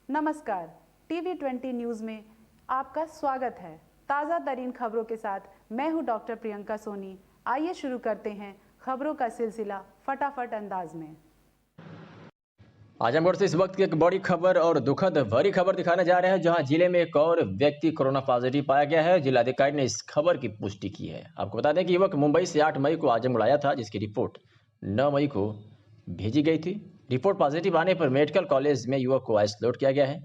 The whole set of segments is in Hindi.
नमस्कार, TV20 न्यूज़ में आपका स्वागत है। ताज़ा तरीन खबरों के साथ मैं हूं डॉक्टर प्रियंका सोनी। आइए शुरू करते हैं खबरों का सिलसिला फटाफट अंदाज में। आजमगढ़ से इस वक्त की एक बड़ी खबर और दुखद भरी खबर दिखाने जा रहे हैं, जहां जिले में एक और व्यक्ति कोरोना पॉजिटिव पाया गया है। जिलाधिकारी ने इस खबर की पुष्टि की है। आपको बता दें कि युवक मुंबई से 8 मई को आजमगढ़ आया था, जिसकी रिपोर्ट 9 मई को भेजी गई थी। रिपोर्ट पॉजिटिव आने पर मेडिकल कॉलेज में युवक को आइसोलेट किया गया है।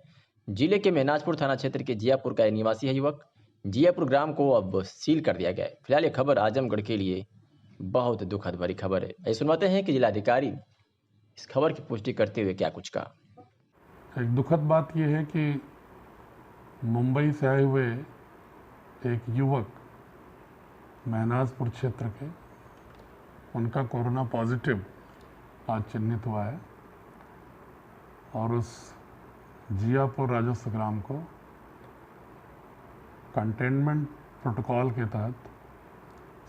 जिले के मेहनाजपुर थाना क्षेत्र के जियापुर का निवासी है युवक। जियापुर ग्राम को अब सील कर दिया गया है। फिलहाल ये खबर आजमगढ़ के लिए बहुत दुखद भरी खबर है। ऐसे सुनवाते हैं कि जिलाधिकारी इस खबर की पुष्टि करते हुए क्या कुछ कहा। एक दुखद बात यह है कि मुंबई से आए हुए एक युवक मेहनाजपुर क्षेत्र के, उनका कोरोना पॉजिटिव आज चिन्हित हुआ है और उस जियापुर राजस्व ग्राम को कंटेनमेंट प्रोटोकॉल के तहत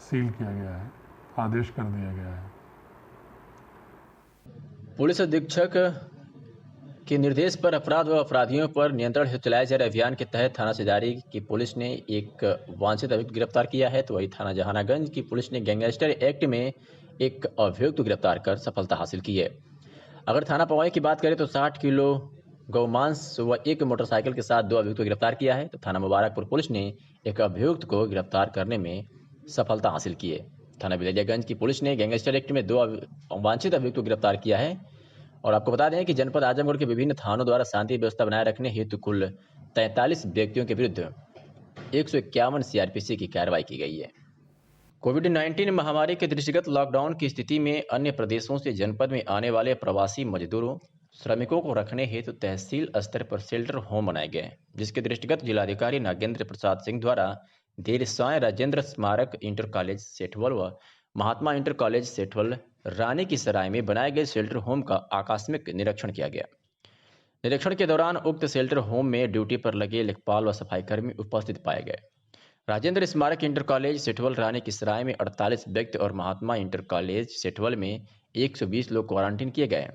सील किया गया है, आदेश कर दिया गया है। पुलिस अधीक्षक के निर्देश पर अपराध व अपराधियों पर नियंत्रण हेतु चलाए जा रहे अभियान के तहत थाना सेदारी की पुलिस ने एक वांछित अभियुक्त गिरफ्तार किया है। तो वही थाना जहानागंज की पुलिस ने गैंगस्टर एक्ट में एक अभियुक्त गिरफ्तार कर सफलता हासिल की है। अगर थाना पवाई की बात करें तो 60 किलो गौमांस व एक मोटरसाइकिल के साथ 2 अभियुक्त को गिरफ्तार किया है। तो थाना मुबारकपुर पुलिस ने एक अभियुक्त को गिरफ्तार करने में सफलता हासिल की है। थाना बिलैयागंज की पुलिस ने गैंगस्टर एक्ट में 2 वांछित अभियुक्त को गिरफ्तार किया है। और आपको बता दें कि जनपद आजमगढ़ के विभिन्न थानों द्वारा शांति व्यवस्था बनाए रखने हेतु कुल 43 व्यक्तियों के विरुद्ध 151 सीआरपीसी की कार्रवाई की गई है। कोविड-19 महामारी के दृष्टिगत लॉकडाउन की स्थिति में अन्य प्रदेशों से जनपद में आने वाले प्रवासी मजदूरों श्रमिकों को रखने हेतु तहसील स्तर पर शेल्टर होम बनाए गए, जिसके दृष्टिगत जिलाधिकारी नागेंद्र प्रसाद सिंह द्वारा देर साय राजेंद्र स्मारक इंटर कॉलेज सेठवल व महात्मा इंटर कॉलेज सेठवल रानी की सराय में बनाए गए शेल्टर होम का आकस्मिक निरीक्षण किया गया। निरीक्षण के दौरान उक्त शेल्टर होम में ड्यूटी पर लगे लेखपाल व सफाई कर्मी उपस्थित पाए गए। राजेंद्र स्मारक इंटर कॉलेज सेठवल रानी की सराय में 48 व्यक्ति और महात्मा इंटर कॉलेज सेठवल में 120 लोग क्वारंटीन किए गए।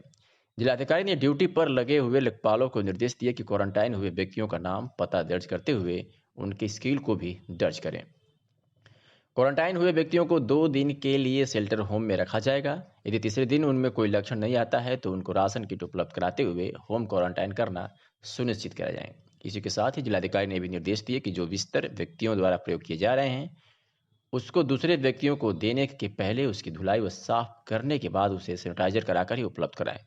जिलाधिकारी ने ड्यूटी पर लगे हुए लेखपालों को निर्देश दिए कि क्वारंटाइन हुए व्यक्तियों का नाम पता दर्ज करते हुए उनकी स्किल को भी दर्ज करें। क्वारंटाइन हुए व्यक्तियों को 2 दिन के लिए शेल्टर होम में रखा जाएगा। यदि तीसरे दिन उनमें कोई लक्षण नहीं आता है तो उनको राशन किट उपलब्ध कराते हुए होम क्वारंटाइन करना सुनिश्चित करा जाए। इसी के साथ ही जिलाधिकारी ने भी निर्देश दिए कि जो बिस्तर व्यक्तियों द्वारा प्रयोग किए जा रहे हैं उसको दूसरे व्यक्तियों को देने के पहले उसकी धुलाई व साफ करने के बाद उसे सैनिटाइजर कराकर ही उपलब्ध कराएं।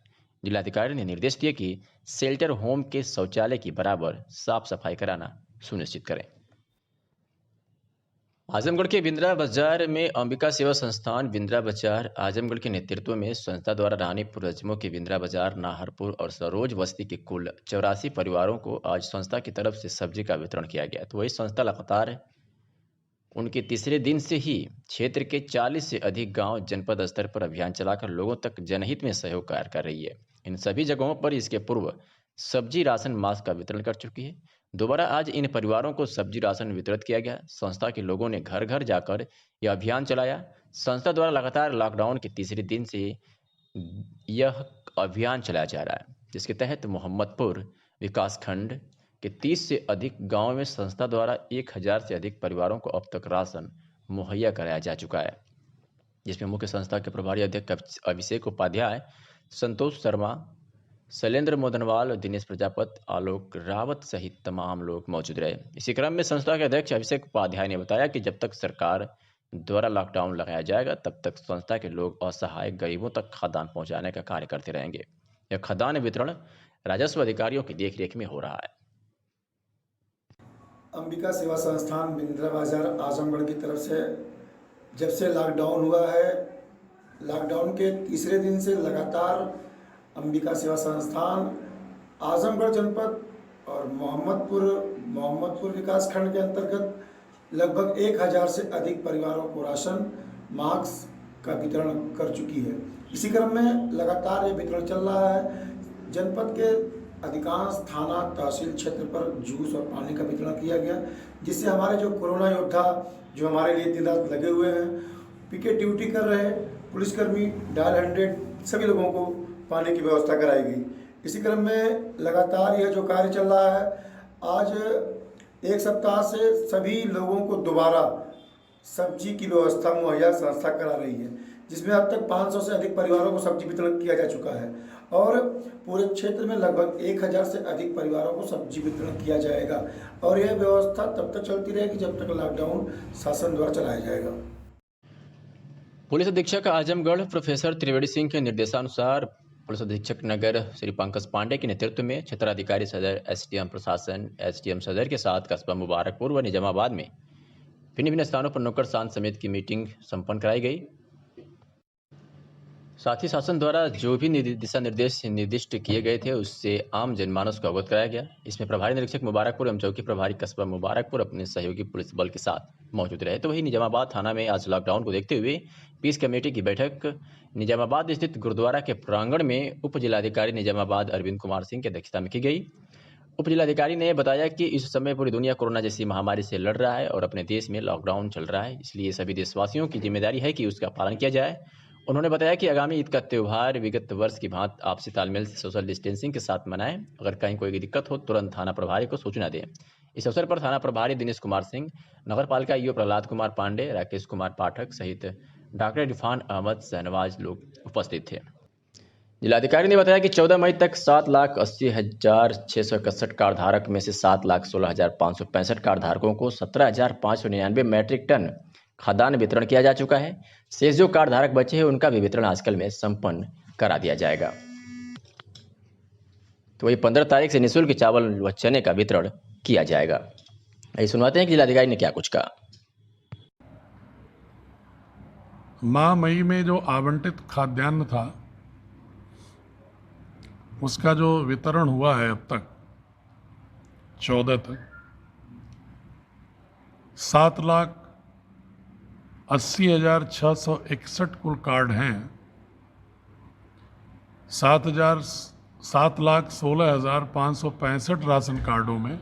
जिलाधिकारी ने निर्देश दिए कि शेल्टर होम के शौचालय की बराबर साफ सफाई कराना सुनिश्चित करें। आजमगढ़ के बिंद्रा बाजार में अंबिका सेवा संस्थान बिंद्रा बाजार आजमगढ़ के नेतृत्व में संस्था द्वारा रानीपुर रजमो के बिंद्रा बाजार, नाहरपुर और सरोज बस्ती के कुल 84 परिवारों को आज संस्था की तरफ से सब्जी का वितरण किया गया। तो वही संस्था लगातार उनके तीसरे दिन से ही क्षेत्र के 40 से अधिक गांव जनपद स्तर पर अभियान चलाकर लोगों तक जनहित में सहयोग कार्य कर रही है। इन सभी जगहों पर इसके पूर्व सब्जी राशन मास्क का वितरण कर चुकी है। दोबारा आज इन परिवारों को सब्जी राशन वितरित किया गया। संस्था के लोगों ने घर घर जाकर यह अभियान चलाया। संस्था द्वारा लगातार लॉकडाउन के तीसरे दिन से यह अभियान चलाया जा रहा है, जिसके तहत मोहम्मदपुर विकासखंड के 30 से अधिक गांवों में संस्था द्वारा 1000 से अधिक परिवारों को अब तक राशन मुहैया कराया जा चुका है, जिसमें मुख्य संस्था के प्रभारी अध्यक्ष अभिषेक उपाध्याय, संतोष शर्मा, शैलेंद्र मोदनवाल, दिनेश प्रजापति, आलोक रावत सहित तमाम लोग मौजूद रहे। इसी क्रम में संस्था के अध्यक्ष अभिषेक उपाध्याय ने बताया कि जब तक सरकार द्वारा लॉकडाउन लगाया जाएगा तब तक संस्था के लोग असहाय गरीबों तक खाद्यान्न पहुंचाने का कार्य करते रहेंगे। यह खाद्यान्न वितरण राजस्व अधिकारियों की देखरेख में हो रहा है। अंबिका सेवा संस्थान बिंद्रा बाजार आजमगढ़ की तरफ से जब से लॉकडाउन हुआ है, लॉकडाउन के तीसरे दिन से लगातार अंबिका सेवा संस्थान आजमगढ़ जनपद और मोहम्मदपुर विकासखंड के अंतर्गत लगभग 1000 से अधिक परिवारों को राशन मास्क का वितरण कर चुकी है। इसी क्रम में लगातार ये वितरण चल रहा है। जनपद के अधिकांश थाना तहसील क्षेत्र पर जूस और पानी का वितरण किया गया, जिससे हमारे जो कोरोना योद्धा जो हमारे लिए दिन रात लगे हुए हैं, पिकेट ड्यूटी कर रहे पुलिसकर्मी, डायल 100 सभी लोगों को पानी की व्यवस्था कराई गई। इसी क्रम में लगातार यह जो कार्य चल रहा है, आज एक सप्ताह से सभी लोगों को दोबारा सब्जी की व्यवस्था मुहैया संस्था करा रही है, जिसमें अब तक 500 से अधिक परिवारों को सब्जी वितरण किया जा चुका है और पूरे क्षेत्र में लगभग 1000 से अधिक परिवारों को सब्जी वितरण किया जाएगा और यह व्यवस्था तब तक चलती रहेगी जब तक लॉकडाउन शासन द्वारा चलाया जाएगा। पुलिस अधीक्षक आजमगढ़ प्रोफेसर त्रिवेदी सिंह के निर्देशानुसार पुलिस अधीक्षक नगर श्री पंकज पांडे के नेतृत्व में क्षेत्राधिकारी सदर, एसडीएम प्रशासन, एसडीएम सदर के साथ कस्बा मुबारकपुर व निजामाबाद में भिन्न भिन्न स्थानों पर नुक्कड़ शांत समिति की मीटिंग संपन्न कराई गई। साथ ही शासन द्वारा जो भी दिशा निर्देश निर्दिष्ट किए गए थे उससे आम जनमानस को अवगत कराया गया। इसमें प्रभारी निरीक्षक मुबारकपुर एवं चौकी प्रभारी कस्बा मुबारकपुर अपने सहयोगी पुलिस बल के साथ मौजूद रहे। तो वही निजामाबाद थाना में आज लॉकडाउन को देखते हुए पीस कमेटी की बैठक निजामाबाद स्थित गुरुद्वारा के प्रांगण में उप जिलाधिकारी निजामाबाद अरविंद कुमार सिंह की अध्यक्षता में की गई। उप जिलाधिकारी ने बताया कि इस समय पूरी दुनिया कोरोना जैसी महामारी से लड़ रहा है और अपने देश में लॉकडाउन चल रहा है, इसलिए सभी देशवासियों की जिम्मेदारी है कि उसका पालन किया जाए। उन्होंने बताया कि आगामी ईद का त्यौहार विगत वर्ष की भांति आपसी तालमेल से सोशल डिस्टेंसिंग के साथ मनाएं। अगर कहीं कोई दिक्कत हो तुरंत थाना प्रभारी को सूचना दें। इस अवसर पर थाना प्रभारी दिनेश कुमार सिंह, नगर पालिका ईओ प्रहलाद कुमार पांडे, राकेश कुमार पाठक सहित डॉक्टर इरफान अहमद शहनवाज लोग उपस्थित थे। जिलाधिकारी ने बताया कि 14 मई तक 7,80,661 कार्ड धारक में से 7,16,565 कार्ड धारकों को 17,599 मैट्रिक टन खाद्यान्न वितरण किया जा चुका है। शेष जो कार्ड धारक बचे हैं उनका भी वितरण आजकल में संपन्न करा दिया जाएगा। तो वही 15 तारीख से निःशुल्क चावल व चने का वितरण किया जाएगा। यही सुनवाते हैं कि जिलाधिकारी ने क्या कुछ कहा। माह मई में जो आवंटित खाद्यान्न था उसका जो वितरण हुआ है अब तक 14 तक 7,80,661 कुल कार्ड हैं। 7,16,565 राशन कार्डों में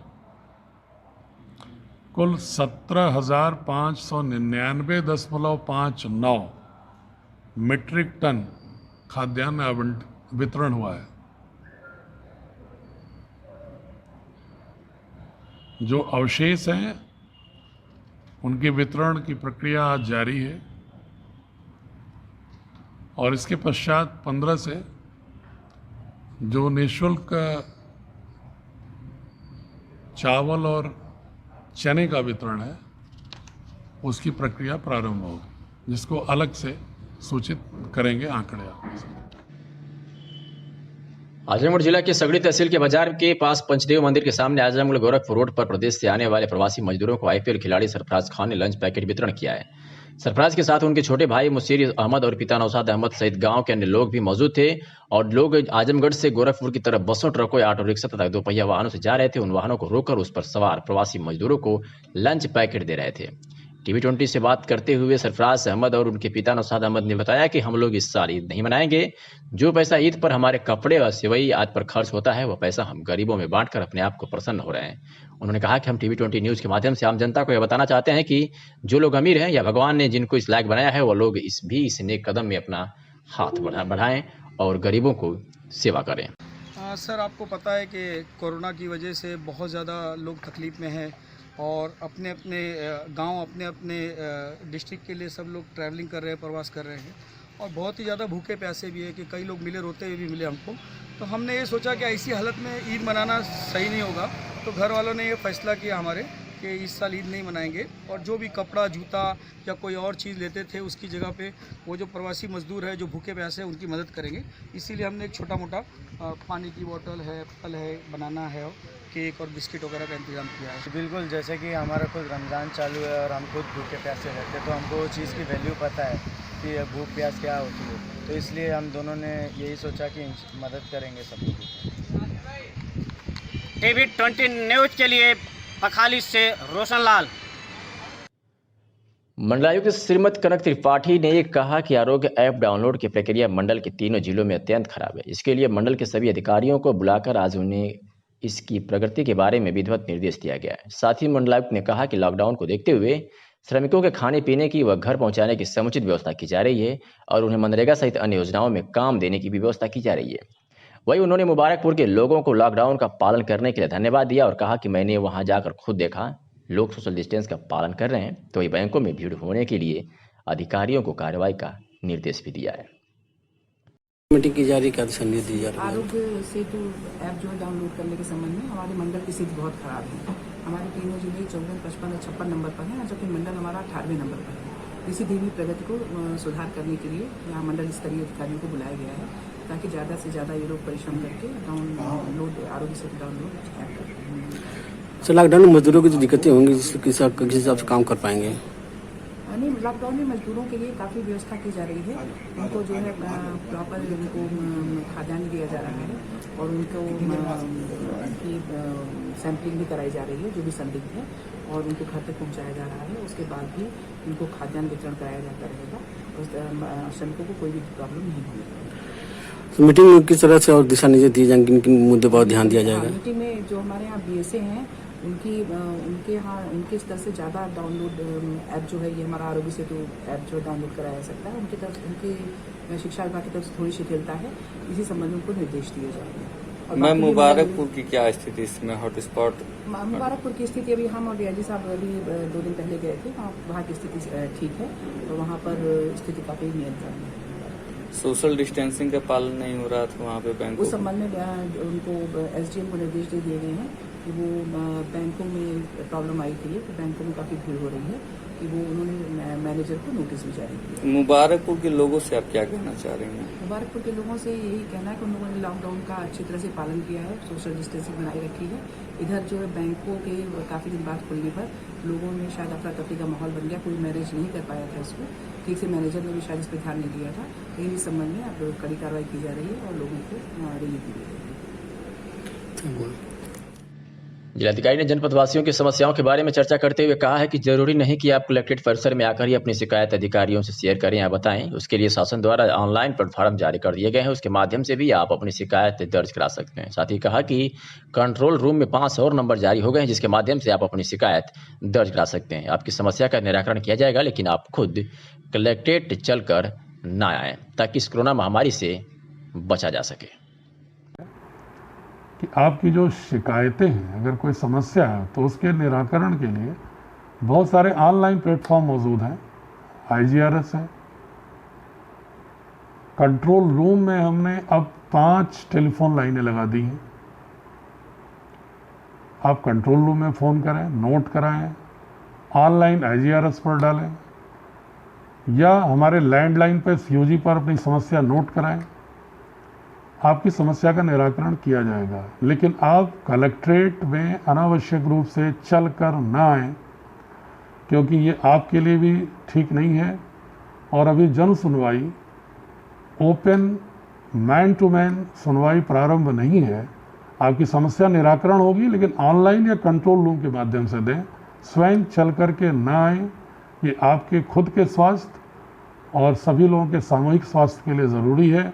कुल 17,599.59 मीट्रिक टन खाद्यान्न वितरण हुआ है। जो अवशेष हैं उनके वितरण की प्रक्रिया आज जारी है और इसके पश्चात 15 से जो निःशुल्क चावल और चने का वितरण है उसकी प्रक्रिया प्रारंभ होगी, जिसको अलग से सूचित करेंगे आंकड़े आपके साथ। आजमगढ़ जिला के सगड़ी तहसील के बाजार के पास पंचदेव मंदिर के सामने आजमगढ़ गोरखपुर रोड पर प्रदेश से आने वाले प्रवासी मजदूरों को आईपीएल खिलाड़ी सरफराज खान ने लंच पैकेट वितरण किया है। सरफराज के साथ उनके छोटे भाई मुसीर अहमद और पिता नौशाद अहमद सहित गांव के अन्य लोग भी मौजूद थे और लोग आजमगढ़ से गोरखपुर की तरफ बसों, ट्रकों, ऑटो रिक्शा तथा दोपहिया वाहनों से जा रहे थे। उन वाहनों को रोककर उस पर सवार प्रवासी मजदूरों को लंच पैकेट दे रहे थे। टीवी 20 से बात करते हुए सरफराज अहमद और उनके पिता नौशाद अहमद ने बताया कि हम लोग इस साल ईद नहीं मनाएंगे। जो पैसा ईद पर हमारे कपड़े और सेवई आदि पर खर्च होता है वह पैसा हम गरीबों में बांटकर अपने आप को प्रसन्न हो रहे हैं। उन्होंने कहा कि हम टीवी 20 न्यूज़ के माध्यम से आम जनता को यह बताना चाहते हैं कि जो लोग अमीर हैं या भगवान ने जिनको इस लायक बनाया है वो लोग इस नेक कदम में अपना हाथ बढ़ाएं और गरीबों को सेवा करें। सर, आपको पता है कि कोरोना की वजह से बहुत ज़्यादा लोग तकलीफ़ में हैं और अपने अपने गांव, अपने अपने डिस्ट्रिक्ट के लिए सब लोग ट्रैवलिंग कर रहे हैं, प्रवास कर रहे हैं और बहुत ही ज़्यादा भूखे प्यासे भी है कि कई लोग मिले, रोते हुए भी मिले हमको। तो हमने ये सोचा कि ऐसी हालत में ईद मनाना सही नहीं होगा, तो घर वालों ने ये फैसला किया हमारे कि इस साल ईद नहीं मनाएंगे और जो भी कपड़ा, जूता या कोई और चीज़ लेते थे उसकी जगह पे वो जो प्रवासी मजदूर है, जो भूखे प्यासे हैं, उनकी मदद करेंगे। इसीलिए हमने एक छोटा मोटा पानी की बोतल है, फल है, बनाना है, केक और बिस्किट वगैरह का इंतज़ाम किया है। बिल्कुल, जैसे कि हमारा खुद रमज़ान चालू है और हम खुद भूखे प्यासे रहते हैं, तो हमको वो चीज़ की वैल्यू पता है कि भूख प्यास क्या होती है। तो इसलिए हम दोनों ने यही सोचा कि मदद करेंगे सबको। टीवी 20 न्यूज़ के लिए पखाली से रोशन लाल। मंडलायुक्त श्रीमती कनक त्रिपाठी ने कहा कि आरोग्य ऐप डाउनलोड की प्रक्रिया मंडल के तीनों जिलों में अत्यंत खराब है। इसके लिए मंडल के सभी अधिकारियों को बुलाकर आज उन्हें इसकी प्रगति के बारे में विधिवत निर्देश दिया गया है। साथ ही मंडलायुक्त ने कहा कि लॉकडाउन को देखते हुए श्रमिकों के खाने पीने की व घर पहुंचाने की समुचित व्यवस्था की जा रही है और उन्हें मनरेगा सहित अन्य योजनाओं में काम देने की भी व्यवस्था की जा रही है। वहीं उन्होंने मुबारकपुर के लोगों को लॉकडाउन का पालन करने के लिए धन्यवाद दिया और कहा कि मैंने वहां जाकर खुद देखा लोग सोशल डिस्टेंस का पालन कर रहे हैं, तो वही बैंकों में भीड़ होने के लिए अधिकारियों को कार्रवाई का निर्देश भी दिया है। मीटिंग की जा रही, क्या दिशा निर्देश दी जा रही है? आरोग्य सेतु ऐप जो है डाउनलोड करने के संबंध में हमारे मंडल की स्थिति बहुत खराब है। हमारे तीनों जिले 14, 55 और 56 नंबर पर हैं, जबकि मंडल हमारा 18वें नंबर पर है। इसी धीमी प्रगति को सुधार करने के लिए यहाँ मंडल स्तरीय अधिकारियों को बुलाया गया है, ताकि ज़्यादा से ज़्यादा ये लोग परिश्रम करके download Aarogya Setu download app करें। सर, लॉकडाउन में मजदूरों की जो दिक्कतें होंगी, किस हिसाब से काम कर पाएंगे? नहीं, लॉकडाउन में मजदूरों के लिए काफ़ी व्यवस्था की जा रही है। उनको जो है प्रॉपर उनको खाद्यान्न दिया जा रहा है और उनको उनकी सैंपलिंग भी कराई जा रही है जो भी संदिग्ध है, और उनको घर तक पहुंचाया जा रहा है। उसके बाद भी उनको खाद्यान्न वितरण कराया जाता रहेगा और श्रमिकों को कोई भी प्रॉब्लम नहीं होगी। तो मीटिंग में किस तरह से और दिशा निर्देश दिए जाएंगे, किन किन मुद्दे पर ध्यान दिया जाएगा? मीटिंग में जो हमारे यहाँ BSA हैं उनके यहाँ उनके स्तर से ज़्यादा डाउनलोड ऐप जो है, ये हमारा आरोग्य सेतु ऐप जो डाउनलोड कराया जा सकता है, उनकी तरफ उनके शिक्षा विभाग की तरफ से थोड़ी शिथिलता है। इसी संबंध में उनको निर्देश दिए जाएंगे। मैम, मुबारकपुर की क्या स्थिति इसमें हॉटस्पॉट? मुबारकपुर की स्थिति अभी हम और डीआईजी साहब अभी 2 दिन पहले गए थे, वहाँ की स्थिति ठीक है, तो वहाँ पर स्थिति काफ़ी नियंत्रण है। सोशल डिस्टेंसिंग का पालन नहीं हो रहा था वहाँ पे बैंक? उस संबंध में उनको SDM को निर्देश दे दिए गए हैं कि वो बैंकों में प्रॉब्लम आई थी कि बैंकों में काफ़ी भीड़ हो रही है, कि वो उन्होंने मैनेजर को नोटिस भी जारी किया। मुबारकपुर के लोगों से आप क्या कहना चाह रहे हैं? मुबारकपुर के लोगों से यही कहना है कि उन लोगों ने लॉकडाउन का अच्छी तरह से पालन किया है, सोशल डिस्टेंसिंग बनाए रखी है। इधर जो है बैंकों के काफ़ी दिन बाद खुलने पर लोगों में शायद अफरा तफरी का माहौल बन गया, कोई मैनेज नहीं कर पाया था इसको ठीक से, मैनेजर ने भी शायद इस पर ध्यान नहीं दिया था। लेकिन इस संबंध में अब कड़ी कार्रवाई की जा रही है और लोगों को रिलीफ दी गई है। जिलाधिकारी ने जनपदवासियों की समस्याओं के बारे में चर्चा करते हुए कहा है कि जरूरी नहीं कि आप कलेक्ट्रेट परिसर में आकर ही अपनी शिकायत अधिकारियों से शेयर करें या बताएं। उसके लिए शासन द्वारा ऑनलाइन प्लेटफॉर्म जारी कर दिए गए हैं, उसके माध्यम से भी आप अपनी शिकायत दर्ज करा सकते हैं। साथ ही कहा कि कंट्रोल रूम में 5 और नंबर जारी हो गए हैं, जिसके माध्यम से आप अपनी शिकायत दर्ज करा सकते हैं। आपकी समस्या का निराकरण किया जाएगा, लेकिन आप खुद कलेक्ट्रेट चलकर न आए, ताकि इस कोरोना महामारी से बचा जा सके। कि आपकी जो शिकायतें हैं, अगर कोई समस्या है तो उसके निराकरण के लिए बहुत सारे ऑनलाइन प्लेटफॉर्म मौजूद हैं। IGRS है, कंट्रोल रूम में हमने अब 5 टेलीफोन लाइनें लगा दी हैं। आप कंट्रोल रूम में फ़ोन करें, नोट कराएं, ऑनलाइन IGRS पर डालें या हमारे लैंडलाइन पर COG पर अपनी समस्या नोट कराएं, आपकी समस्या का निराकरण किया जाएगा। लेकिन आप कलेक्ट्रेट में अनावश्यक रूप से चल कर ना आएँ, क्योंकि ये आपके लिए भी ठीक नहीं है। और अभी जन सुनवाई ओपन मैन टू मैन सुनवाई प्रारंभ नहीं है। आपकी समस्या निराकरण होगी, लेकिन ऑनलाइन या कंट्रोल रूम के माध्यम से दें, स्वयं चल कर के ना आएँ। ये आपके खुद के स्वास्थ्य और सभी लोगों के सामूहिक स्वास्थ्य के लिए ज़रूरी है।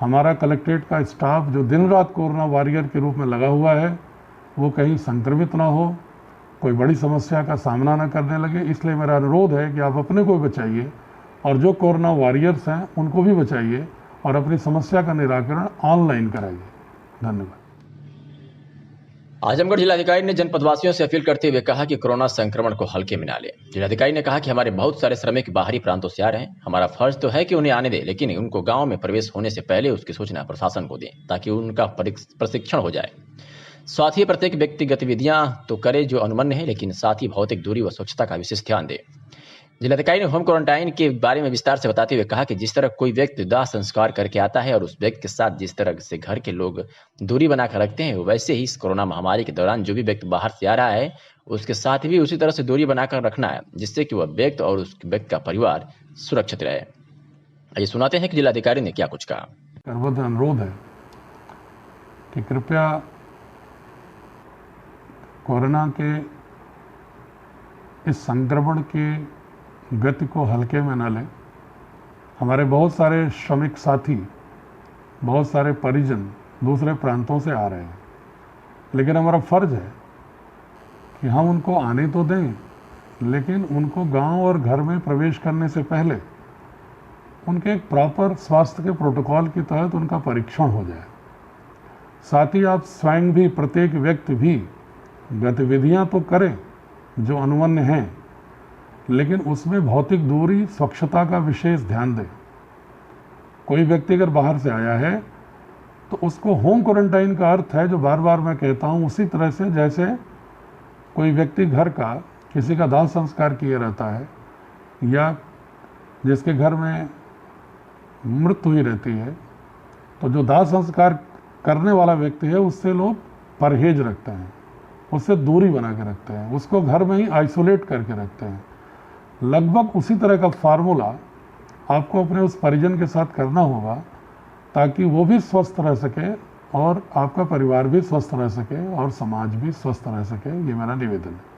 हमारा कलेक्ट्रेट का स्टाफ जो दिन रात कोरोना वॉरियर के रूप में लगा हुआ है, वो कहीं संक्रमित ना हो, कोई बड़ी समस्या का सामना ना करने लगे। इसलिए मेरा अनुरोध है कि आप अपने को भी बचाइए और जो कोरोना वॉरियर्स हैं उनको भी बचाइए और अपनी समस्या का निराकरण ऑनलाइन कराइए। धन्यवाद। आजमगढ़ जिलाधिकारी ने जनपदवासियों से अपील करते हुए कहा कि कोरोना संक्रमण को हल्के में ना लें। जिलाधिकारी ने कहा कि हमारे बहुत सारे श्रमिक बाहरी प्रांतों से आ रहे हैं, हमारा फर्ज तो है कि उन्हें आने दें, लेकिन उनको गांव में प्रवेश होने से पहले उसकी सूचना प्रशासन को दें, ताकि उनका प्रशिक्षण हो जाए। साथ ही प्रत्येक व्यक्ति गतिविधियां तो करे जो अनुमन्य है, लेकिन साथ ही भौतिक दूरी व स्वच्छता का विशेष ध्यान दे। जिलाधिकारी ने होम क्वारंटाइन के बारे में विस्तार से बताते हुए कहा कि जिस तरह कोई व्यक्ति दाह संस्कार करके आता है और उस व्यक्ति के साथ जिस तरह से घर के लोग दूरी बनाकर रखते हैं, वैसे ही इस कोरोना महामारी के दौरान जो भी व्यक्ति बाहर से आ रहा है उसके साथ भी उसी तरह से दूरी बनाकर रखना है, जिससे कि वह व्यक्ति और उस व्यक्ति का परिवार सुरक्षित रहे। आइए सुनाते हैं कि जिलाधिकारी ने क्या कुछ कहा। सर्वदा अनुरोध है कि कृपया कोरोना के इस संक्रमण के गति को हल्के में न लें। हमारे बहुत सारे श्रमिक साथी, बहुत सारे परिजन दूसरे प्रांतों से आ रहे हैं, लेकिन हमारा फर्ज है कि हम उनको आने तो दें, लेकिन उनको गांव और घर में प्रवेश करने से पहले उनके एक प्रॉपर स्वास्थ्य के प्रोटोकॉल के तहत उनका परीक्षण हो जाए। साथ ही आप स्वयं भी, प्रत्येक व्यक्ति भी गतिविधियां तो करें जो अनुमन्य हैं, लेकिन उसमें भौतिक दूरी, स्वच्छता का विशेष ध्यान दें। कोई व्यक्ति अगर बाहर से आया है तो उसको होम क्वारंटाइन का अर्थ है, जो बार बार मैं कहता हूँ, उसी तरह से जैसे कोई व्यक्ति घर का किसी का दाह संस्कार किए रहता है या जिसके घर में मृत्यु हुई रहती है, तो जो दाह संस्कार करने वाला व्यक्ति है उससे लोग परहेज रखते हैं, उससे दूरी बना के रखते हैं, उसको घर में ही आइसोलेट करके रखते हैं। लगभग उसी तरह का फार्मूला आपको अपने उस परिजन के साथ करना होगा, ताकि वो भी स्वस्थ रह सके और आपका परिवार भी स्वस्थ रह सके और समाज भी स्वस्थ रह सके। ये मेरा निवेदन है।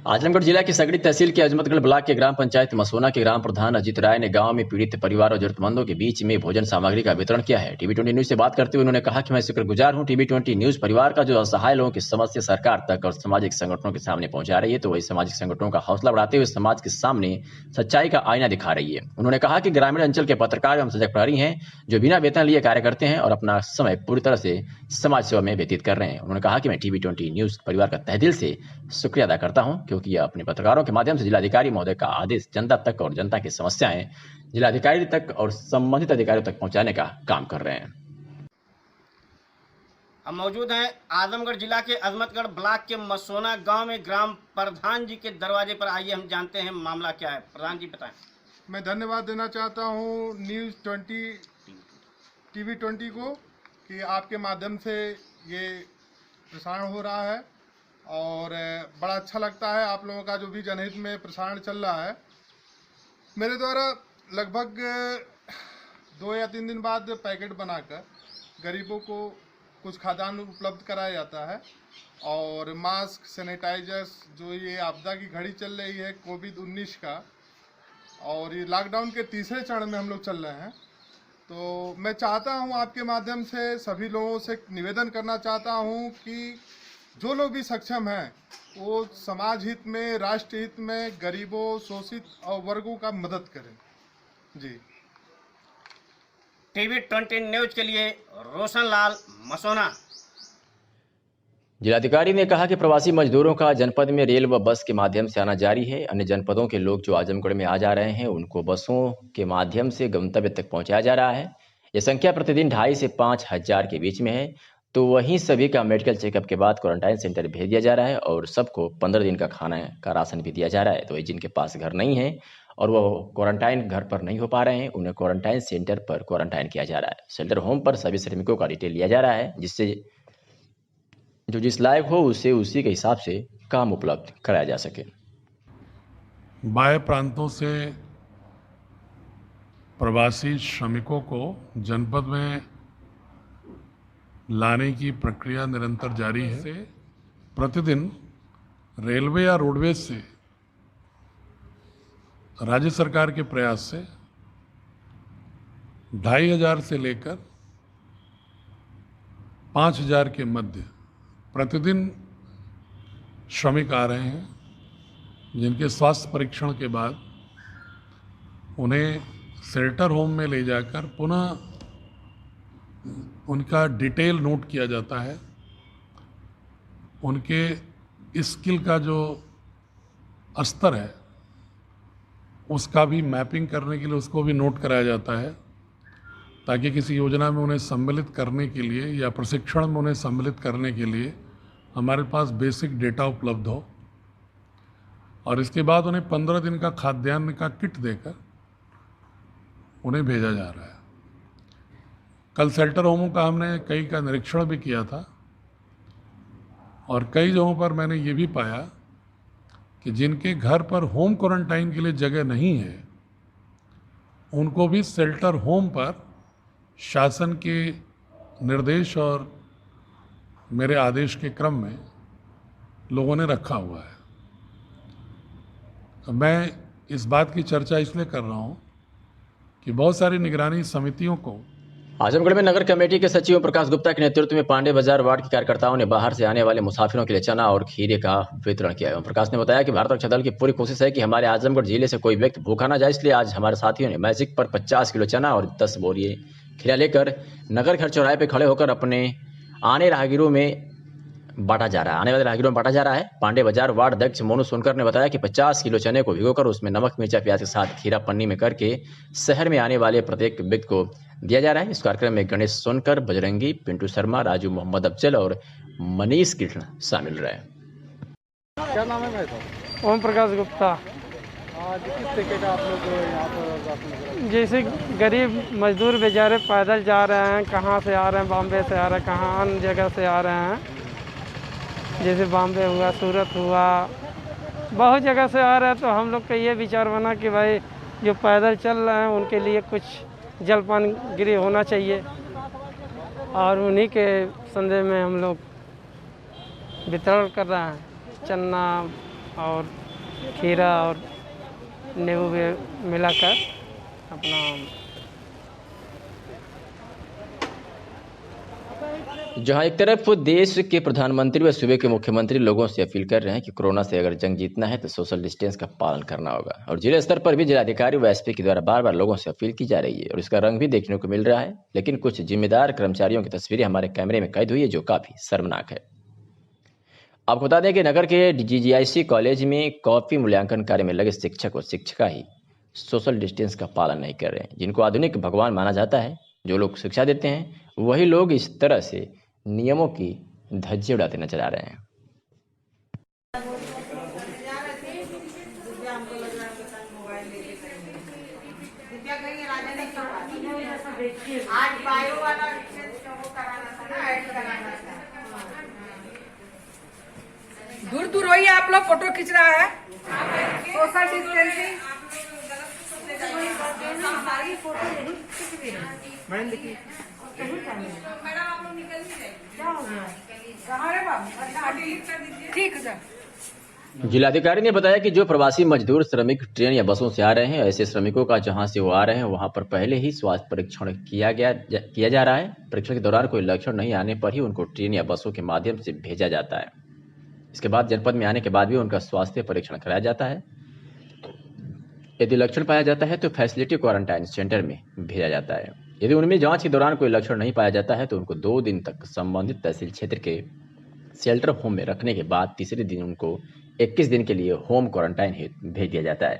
आजमगढ़ जिला की सगड़ी तहसील के अजमतगढ़ ब्लॉक के ग्राम पंचायत मसोना के ग्राम प्रधान अजित राय ने गांव में पीड़ित परिवार और जरूरतमंदों के बीच में भोजन सामग्री का वितरण किया है। टीवी 20 न्यूज से बात करते हुए उन्होंने कहा कि मैं शुक्रगुजार हूं टीवी 20 न्यूज परिवार का, जो असहाय लोगों की समस्या सरकार तक और सामाजिक संगठनों के सामने पहुंचा रही है, तो वही सामाजिक संगठनों का हौसला बढ़ाते हुए समाज के सामने सच्चाई का आईना दिखा रही है। उन्होंने कहा कि ग्रामीण अंचल के पत्रकार एवं सजग प्रहरी हैं, जो बिना वेतन लिए कार्य करते हैं और अपना समय पूरी तरह से समाज सेवा में व्यतीत कर रहे हैं। उन्होंने कहा कि मैं टीवी 20 न्यूज परिवार का तहे दिल से शुक्रिया अदा करता हूं, क्योंकि यह अपने पत्रकारों के माध्यम से जिलाधिकारी महोदय का आदेश जनता तक और जनता की समस्याएं जिलाधिकारी तक और संबंधित अधिकारियों तक पहुंचाने का काम कर रहे हैं। हम मौजूद हैं आजमगढ़ जिला के अजमतगढ़ ब्लॉक के मसोना गांव में ग्राम प्रधान जी के दरवाजे पर। आइए हम जानते हैं मामला क्या है। प्रधान जी बताएं। मैं धन्यवाद देना चाहता हूं न्यूज़ 20 टीवी 20 को कि आपके माध्यम से ये प्रसारण हो रहा है और बड़ा अच्छा लगता है आप लोगों का जो भी जनहित में प्रसारण चल रहा है। मेरे द्वारा लगभग 2 या 3 दिन बाद पैकेट बनाकर गरीबों को कुछ खाद्यान्न उपलब्ध कराया जाता है और मास्क, सैनिटाइजर्स, जो ये आपदा की घड़ी चल रही है कोविड-19 का, और ये लॉकडाउन के तीसरे चरण में हम लोग चल रहे हैं, तो मैं चाहता हूं आपके माध्यम से सभी लोगों से निवेदन करना चाहता हूं कि जो लोग भी सक्षम हैं वो समाज हित में, राष्ट्र हित में गरीबों, शोषित और वर्गों का मदद करें। जी। टीवी 20 न्यूज के लिए रोशन लाल, मसोना। जिलाधिकारी ने कहा कि प्रवासी मजदूरों का जनपद में रेल व बस के माध्यम से आना जारी है। अन्य जनपदों के लोग जो आजमगढ़ में आ जा रहे हैं, उनको बसों के माध्यम से गंतव्य तक पहुंचाया जा रहा है। यह संख्या प्रतिदिन 2,500 से 5,000 के बीच में है। तो वहीं सभी का मेडिकल चेकअप के बाद क्वारंटाइन सेंटर भेज दिया जा रहा है और सबको 15 दिन का खाना का राशन भी दिया जा रहा है। तो जिनके पास घर नहीं है और वो क्वारंटाइन घर पर नहीं हो पा रहे हैं, उन्हें क्वारंटाइन सेंटर पर क्वारंटाइन किया जा रहा है। शेल्टर होम पर सभी श्रमिकों का डिटेल लिया जा रहा है, जिससे जो जिस लायक हो उसे उसी के हिसाब से काम उपलब्ध कराया जा सके। बाह्य प्रांतों से प्रवासी श्रमिकों को जनपद में लाने की प्रक्रिया निरंतर जारी है। प्रतिदिन रेलवे या रोडवेज से राज्य सरकार के प्रयास से 2,500 से लेकर 5,000 के मध्य प्रतिदिन श्रमिक आ रहे हैं, जिनके स्वास्थ्य परीक्षण के बाद उन्हें शेल्टर होम में ले जाकर पुनः उनका डिटेल नोट किया जाता है। उनके स्किल का जो स्तर है उसका भी मैपिंग करने के लिए उसको भी नोट कराया जाता है, ताकि किसी योजना में उन्हें सम्मिलित करने के लिए या प्रशिक्षण में उन्हें सम्मिलित करने के लिए हमारे पास बेसिक डेटा उपलब्ध हो। और इसके बाद उन्हें 15 दिन का खाद्यान्न का किट देकर उन्हें भेजा जा रहा है। कल शेल्टर होमों का हमने कई का निरीक्षण भी किया था और कई जगहों पर मैंने ये भी पाया कि जिनके घर पर होम क्वारंटाइन के लिए जगह नहीं है, उनको भी शेल्टर होम पर शासन के निर्देश और मेरे आदेश के क्रम में लोगों ने रखा हुआ है। तो मैं इस बात की चर्चा इसलिए कर रहा हूँ कि बहुत सारी निगरानी समितियों को आजमगढ़ में नगर कमेटी के सचिव प्रकाश गुप्ता के नेतृत्व में पांडे बाजार वार्ड के कार्यकर्ताओं ने बाहर से आने वाले मुसाफिरों के लिए चना और खीरे का वितरण किया। एवं प्रकाश ने बताया कि भारत रक्षा दल की पूरी कोशिश है कि हमारे आजमगढ़ जिले से कोई व्यक्ति भूखा न जाए, इसलिए आज हमारे साथियों ने मैजिक पर 50 किलो चना और 10 बोरिए खीरा लेकर नगर घर चौराहे पर खड़े होकर अपने आने वाले राहगीरों में बांटा जा रहा है। पांडे बाजार वार्ड अध्यक्ष मोनू सोनकर ने बताया कि 50 किलो चने को भिगोकर उसमें नमक मिर्चा प्याज के साथ खीरा पन्नी में करके शहर में आने वाले प्रत्येक व्यक्ति को दिया जा रहा है। इस कार्यक्रम में गणेश सोनकर, बजरंगी, पिंटू शर्मा, राजू मोहम्मद अफजल और मनीष कृष्ण शामिल रहे। क्या नाम है भाई? ओम प्रकाश गुप्ता। आज किस तरीके का आप लोग यहाँ पर जैसे गरीब मजदूर बेचारे पैदल जा रहे हैं, कहाँ से आ रहे हैं, बॉम्बे से आ रहे हैं, कहाँ अन्य जगह से आ रहे हैं, जैसे बॉम्बे हुआ, सूरत हुआ, बहुत जगह से आ रहे हैं। तो हम लोग का ये विचार बना कि भाई जो पैदल चल रहे हैं उनके लिए कुछ जलपान गृह होना चाहिए, और उन्हीं के संदेश में हम लोग वितरण कर रहे हैं। चना और खीरा और नींबू भी मिलाकर अपना। जहां एक तरफ देश के प्रधानमंत्री व सूबे के मुख्यमंत्री लोगों से अपील कर रहे हैं कि कोरोना से अगर जंग जीतना है तो सोशल डिस्टेंस का पालन करना होगा, और जिला स्तर पर भी जिलाधिकारी व एसपी के द्वारा बार बार लोगों से अपील की जा रही है और इसका रंग भी देखने को मिल रहा है। लेकिन कुछ जिम्मेदार कर्मचारियों की तस्वीरें हमारे कैमरे में कैद हुई है, जो काफी शर्मनाक है। आपको बता दें कि नगर के DGIC कॉलेज में कॉपी मूल्यांकन कार्य में लगे शिक्षक और शिक्षिका ही सोशल डिस्टेंस का पालन नहीं कर रहे हैं। जिनको आधुनिक भगवान माना जाता है, जो लोग शिक्षा देते हैं, वही लोग इस तरह से नियमों की धज्जियां उड़ाते नजर आ रहे हैं। दूर दूर होइए, आप लोग फोटो खींच रहा है। सोशल डिस्टेंसिंग मैडम देखिए, ठीक है सर। जिलाधिकारी ने बताया कि जो प्रवासी मजदूर श्रमिक ट्रेन या बसों से आ रहे हैं, ऐसे श्रमिकों का जहां से वो आ रहे हैं वहां पर पहले ही स्वास्थ्य परीक्षण किया जा रहा है। परीक्षण के दौरान कोई लक्षण नहीं आने पर ही उनको ट्रेन या बसों के माध्यम से भेजा जाता है। इसके बाद जनपद में आने के बाद भी उनका स्वास्थ्य परीक्षण कराया जाता है। यदि लक्षण पाया जाता है तो फैसिलिटी क्वारंटाइन सेंटर में भेजा जाता है। यदि उनमें जांच के दौरान कोई लक्षण नहीं पाया जाता है तो उनको 2 दिन तक संबंधित तहसील क्षेत्र के शेल्टर होम में रखने के बाद तीसरे दिन उनको 21 दिन के लिए होम क्वारंटाइन भेज दिया जाता है।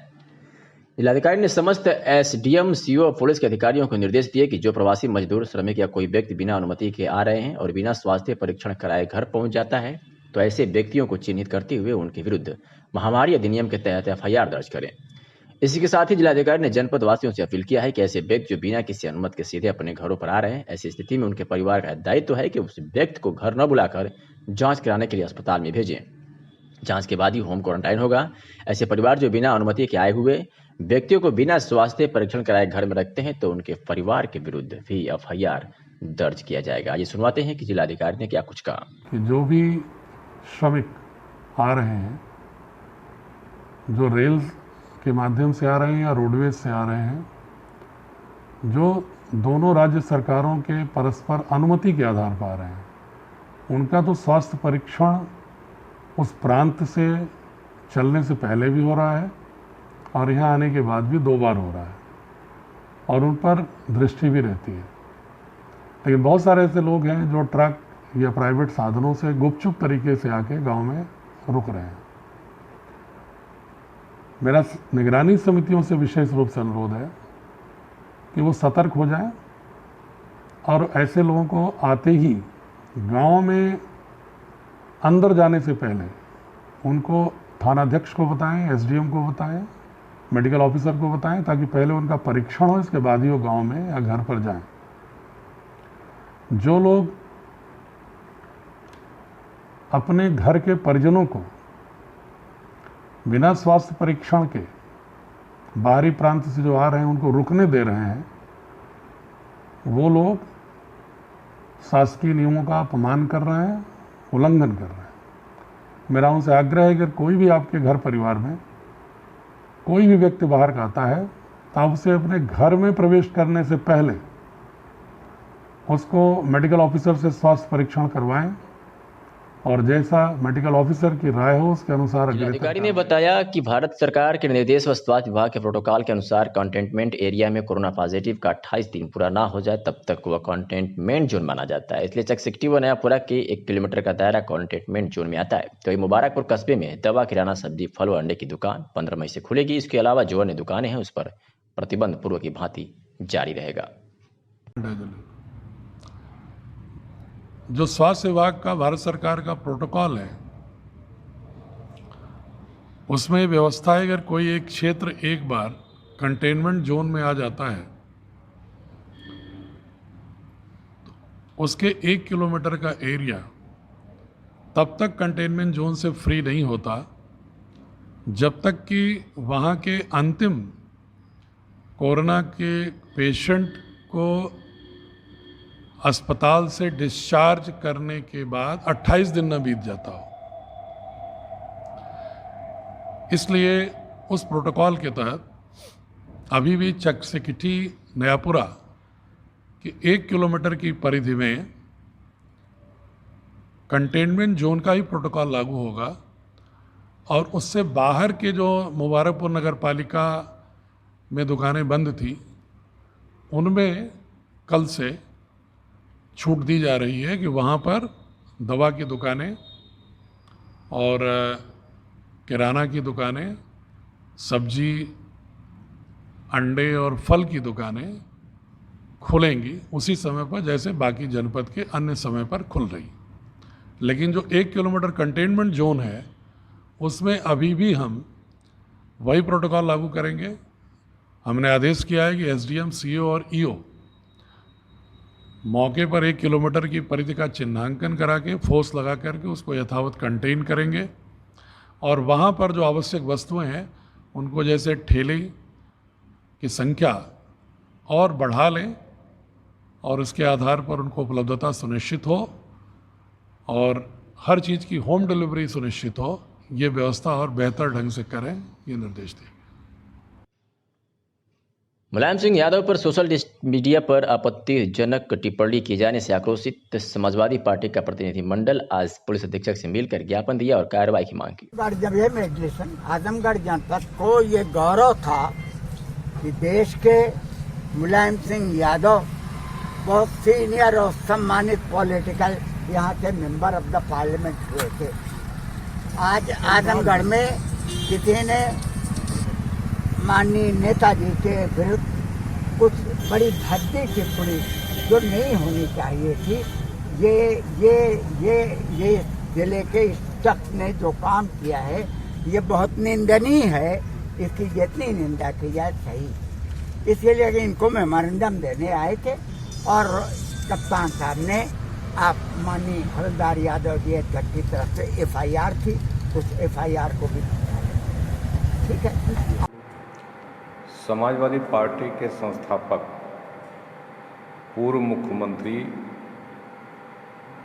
जिलाधिकारी ने समस्त SDM, CO और पुलिस के अधिकारियों को निर्देश दिए कि जो प्रवासी मजदूर, श्रमिक या कोई व्यक्ति बिना अनुमति के आ रहे हैं और बिना स्वास्थ्य परीक्षण कराए घर पहुंच जाता है तो ऐसे व्यक्तियों को चिन्हित करते हुए उनके विरुद्ध महामारी अधिनियम के तहत FIR दर्ज करें। इसी के साथ ही जिलाधिकारी ने जनपद वासियों से अपील किया है कि ऐसे व्यक्ति जो बिना किसी अनुमति के सीधे अपने घरों पर आ रहे हैं, ऐसी स्थिति में उनके परिवार का दायित्व है कि उस व्यक्ति को घर न बुलाकर जांच कराने के लिए अस्पताल में भेजें। जांच के बाद ही होम क्वारंटाइन होगा। ऐसे परिवार जो बिना अनुमति के आए हुए व्यक्तियों को बिना स्वास्थ्य परीक्षण कराए घर में रखते हैं तो उनके परिवार के विरुद्ध भी FIR दर्ज किया जाएगा। ये सुनवाते हैं कि जिलाधिकारी ने क्या कुछ कहा। कि जो भी श्रमिक आ रहे हैं, जो रेल के माध्यम से आ रहे हैं या रोडवेज से आ रहे हैं, जो दोनों राज्य सरकारों के परस्पर अनुमति के आधार पर आ रहे हैं, उनका तो स्वास्थ्य परीक्षण उस प्रांत से चलने से पहले भी हो रहा है और यहाँ आने के बाद भी 2 बार हो रहा है और उन पर दृष्टि भी रहती है। लेकिन बहुत सारे ऐसे लोग हैं जो ट्रक या प्राइवेट साधनों से गुपचुप तरीके से आके गांव में रुक रहे हैं। मेरा निगरानी समितियों से विशेष रूप से अनुरोध है कि वो सतर्क हो जाएं और ऐसे लोगों को आते ही गांव में अंदर जाने से पहले उनको थानाध्यक्ष को बताएं, SDM को बताएं, मेडिकल ऑफिसर को बताएं, ताकि पहले उनका परीक्षण हो, इसके बाद ही वो गांव में या घर पर जाएं। जो लोग अपने घर के परिजनों को बिना स्वास्थ्य परीक्षण के बाहरी प्रांत से जो आ रहे हैं उनको रुकने दे रहे हैं, वो लोग शासकीय नियमों का अपमान कर रहे हैं उल्लंघन कर रहे हैं। मेरा उनसे आग्रह है कि अगर कोई भी आपके घर परिवार में कोई भी व्यक्ति बाहर का आता है तो आप उसे अपने घर में प्रवेश करने से पहले उसको मेडिकल ऑफिसर से स्वास्थ्य परीक्षण करवाएं और जैसा मेडिकल ऑफिसर की राय हो उसके अनुसार अधिकारी ने बताया कि भारत सरकार के निर्देश व स्वास्थ्य विभाग के प्रोटोकॉल के अनुसार कंटेनमेंट एरिया में कोरोना पॉजिटिव का 28 दिन पूरा ना हो जाए तब तक वह कंटेनमेंट जोन माना जाता है। इसलिए चकसिकटी व नयापुरा के 1 किलोमीटर का दायरा कंटेनमेंट जोन में आता है। तो वही मुबारकपुर कस्बे में दवा, किराना, सब्जी, फल व अंडे की दुकान 15 मई से खुलेगी। इसके अलावा जो अन्य दुकानें हैं उस पर प्रतिबंध पूर्व की भांति जारी रहेगा। जो स्वास्थ्य विभाग का भारत सरकार का प्रोटोकॉल है उसमें व्यवस्था है, अगर कोई एक क्षेत्र एक बार कंटेनमेंट जोन में आ जाता है तो उसके 1 किलोमीटर का एरिया तब तक कंटेनमेंट जोन से फ्री नहीं होता जब तक कि वहाँ के अंतिम कोरोना के पेशेंट को अस्पताल से डिस्चार्ज करने के बाद 28 दिन न बीत जाता हो। इसलिए उस प्रोटोकॉल के तहत अभी भी चकसिकटी, नयापुरा की 1 किलोमीटर की परिधि में कंटेनमेंट जोन का ही प्रोटोकॉल लागू होगा और उससे बाहर के जो मुबारकपुर नगर पालिका में दुकानें बंद थी उनमें कल से छूट दी जा रही है कि वहाँ पर दवा की दुकानें और किराना की दुकानें, सब्जी, अंडे और फल की दुकानें खुलेंगी उसी समय पर जैसे बाकी जनपद के अन्य समय पर खुल रही। लेकिन जो 1 किलोमीटर कंटेनमेंट जोन है उसमें अभी भी हम वही प्रोटोकॉल लागू करेंगे। हमने आदेश किया है कि एसडीएम, सीओ और ईओ मौके पर 1 किलोमीटर की परिधि का चिन्हांकन करा के फोर्स लगा करके उसको यथावत कंटेन करेंगे और वहाँ पर जो आवश्यक वस्तुएं हैं उनको जैसे ठेले की संख्या और बढ़ा लें और उसके आधार पर उनको उपलब्धता सुनिश्चित हो और हर चीज़ की होम डिलीवरी सुनिश्चित हो, ये व्यवस्था और बेहतर ढंग से करें, ये निर्देश दें। मुलायम सिंह यादव पर सोशल मीडिया पर आपत्तिजनक टिप्पणी किए जाने से आक्रोशित समाजवादी पार्टी का प्रतिनिधिमंडल आज पुलिस अधीक्षक से मिलकर ज्ञापन दिया और कार्रवाई की मांग की। जब ये मेडिटेशन आजमगढ़ जनपद को ये गौरव था कि देश के मुलायम सिंह यादव बहुत सीनियर और सम्मानित पॉलिटिकल यहाँ के मेंबर ऑफ द पार्लियामेंट हुए थे। आज आजमगढ़ में किसी ने माननीय नेताजी के विरुद्ध कुछ बड़ी भद्दी टिप्पणी जो नहीं होनी चाहिए थी, ये जिले के इस शख्स ने जो काम किया है ये बहुत निंदनीय है। इसकी जितनी निंदा की जाए सही। इसलिए इनको मेमोरेंडम देने आए थे और कप्तान साहब ने आप माननीय हवलदार यादव जी की तरफ से FIR थी, उस FIR को भी ठीक है। समाजवादी पार्टी के संस्थापक पूर्व मुख्यमंत्री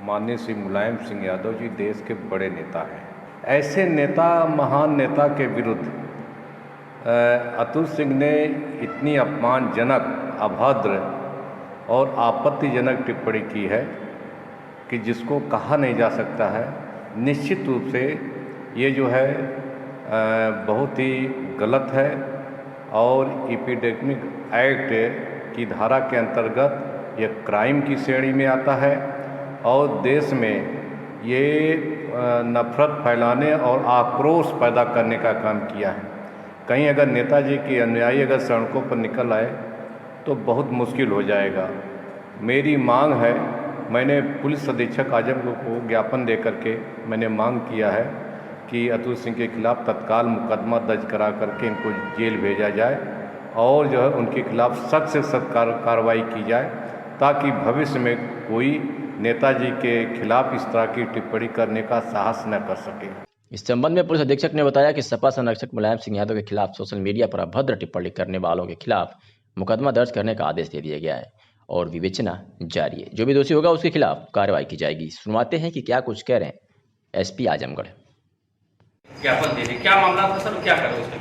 माननीय श्री मुलायम सिंह यादव जी देश के बड़े नेता हैं। ऐसे नेता, महान नेता के विरुद्ध अतुल सिंह ने इतनी अपमानजनक, अभद्र और आपत्तिजनक टिप्पणी की है कि जिसको कहा नहीं जा सकता है। निश्चित रूप से ये जो है बहुत ही गलत है और एपिडेमिक एक्ट की धारा के अंतर्गत ये क्राइम की श्रेणी में आता है और देश में ये नफरत फैलाने और आक्रोश पैदा करने का काम किया है। कहीं अगर नेताजी के अनुयायी अगर सड़कों पर निकल आए तो बहुत मुश्किल हो जाएगा। मेरी मांग है, मैंने पुलिस अधीक्षक आजमगढ़ को ज्ञापन दे करके मैंने मांग किया है कि अतुल सिंह के खिलाफ़ तत्काल मुकदमा दर्ज करा करके इनको जेल भेजा जाए और जो है उनके खिलाफ़ सख्त से सख्त कार्रवाई की जाए ताकि भविष्य में कोई नेताजी के खिलाफ़ इस तरह की टिप्पणी करने का साहस न कर सके। इस संबंध में पुलिस अधीक्षक ने बताया कि सपा संरक्षक मुलायम सिंह यादव के खिलाफ सोशल मीडिया पर अभद्र टिप्पणी करने वालों के खिलाफ मुकदमा दर्ज करने का आदेश दे दिया गया है और विवेचना जारी है। जो भी दोषी होगा उसके खिलाफ कार्रवाई की जाएगी। सुनवाते हैं कि क्या कुछ कह रहे हैं एसपी आजमगढ़। ज्ञापन दे दी, क्या मामला था सर, क्या करो उसमें?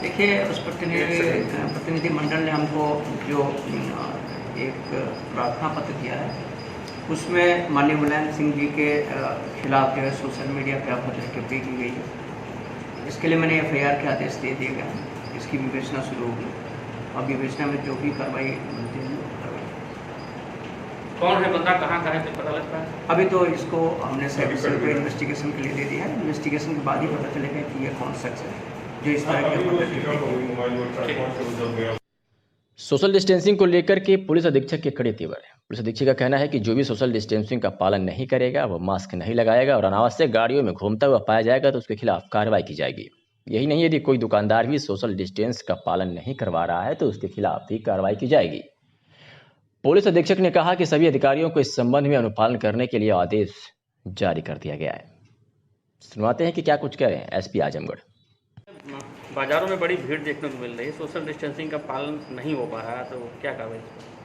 देखिए, उस प्रतिनिधि मंडल ने हमको जो एक प्रार्थना पत्र दिया है उसमें माननीय मुलायम सिंह जी के खिलाफ जो है सोशल मीडिया पर अभद्र टिप्पणी की गई है। इसके लिए मैंने FIR के आदेश दे दिए गए हैं। इसकी विवेचना शुरू होगी और विवेचना में जो भी कार्रवाई बनती है कौन है बंदा, कहाँ का है, तो पता लगता है? अभी तो इसको हमने सर्विसेज को इन्वेस्टिगेशन के लिए दे दिया है। इन्वेस्टिगेशन के बाद ही पता चलेगा कि ये कौन शख्स है जो इस तरह के। सोशल डिस्टेंसिंग को लेकर के पुलिस अधीक्षक के कड़े तेवर है। पुलिस अधीक्षक का कहना है कि जो भी सोशल डिस्टेंसिंग का पालन नहीं करेगा, वह मास्क नहीं लगाएगा और अनावश्यक गाड़ियों में घूमता हुआ पाया जाएगा तो उसके खिलाफ कार्रवाई की जाएगी। यही नहीं, यदि कोई दुकानदार भी सोशल डिस्टेंस का पालन नहीं करवा रहा है तो उसके खिलाफ भी कार्रवाई की जाएगी। पुलिस अधीक्षक ने कहा कि सभी अधिकारियों को इस संबंध में अनुपालन करने के लिए आदेश जारी कर दिया गया है। सुनवाते हैं कि क्या कुछ कह रहे हैं एसपी आजमगढ़। बाजारों में बड़ी भीड़ देखने को मिल रही है, सोशल डिस्टेंसिंग का पालन नहीं हो पा रहा है, तो क्या कार्रवाई?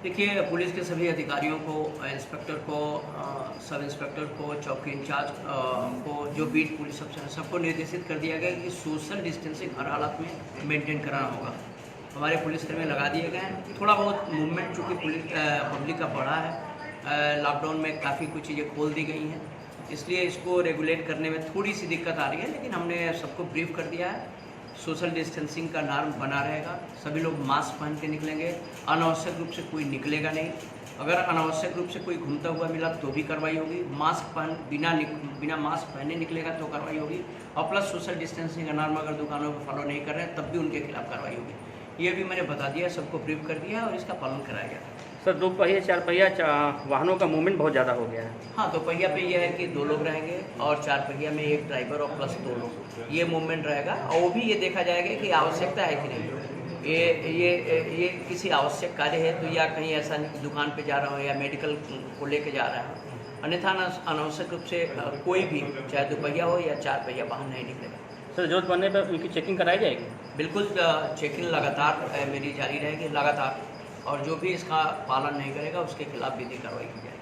देखिए, पुलिस के सभी अधिकारियों को, इंस्पेक्टर को, सब इंस्पेक्टर को, चौकी इंचार्ज को, जो बीट पुलिस अफसर, सबको निर्देशित कर दिया गया कि सोशल डिस्टेंसिंग हर हालत में मेंटेन कराना होगा। हमारे पुलिसकर्मी लगा दिए गए हैं। थोड़ा बहुत मूवमेंट चूँकि पब्लिक का बढ़ा है, लॉकडाउन में काफ़ी कुछ चीज़ें खोल दी गई हैं, इसलिए इसको रेगुलेट करने में थोड़ी सी दिक्कत आ रही है, लेकिन हमने सबको ब्रीफ कर दिया है। सोशल डिस्टेंसिंग का नॉर्म बना रहेगा, सभी लोग मास्क पहन के निकलेंगे, अनावश्यक रूप से कोई निकलेगा नहीं। अगर अनावश्यक रूप से कोई घूमता हुआ मिला तो भी कार्रवाई होगी। बिना मास्क पहने निकलेगा तो कार्रवाई होगी। और प्लस सोशल डिस्टेंसिंग का नॉर्म अगर दुकानों पर फॉलो नहीं कर रहे हैं तब भी उनके खिलाफ कार्रवाई होगी। ये भी मैंने बता दिया, सबको ब्रीफ कर दिया और इसका पालन कराया गया। सर, 2 पहिया 4 पहिया वाहनों का मूवमेंट बहुत ज़्यादा हो गया है। हाँ, 2 पहिया पे यह है कि 2 लोग रहेंगे और 4 पहिया में एक ड्राइवर और प्लस 2 लोग, ये मूवमेंट रहेगा। और वो भी ये देखा जाएगा कि आवश्यकता है कि नहीं, ये किसी आवश्यक कार्य है तो, या कहीं ऐसा नहीं दुकान पे जा रहा हो या मेडिकल को लेके जा रहा है, अन्यथा अनावश्यक रूप से कोई भी चाहे 2 पहिया हो या 4 पहिया वाहन नहीं निकलेगा। सर, जरूरत पड़ने पर उनकी चेकिंग कराई जाएगी? बिल्कुल, चेकिंग लगातार मेरी जारी रहेगी लगातार, और जो भी इसका पालन नहीं करेगा उसके खिलाफ विधिक कार्रवाई की जाएगी।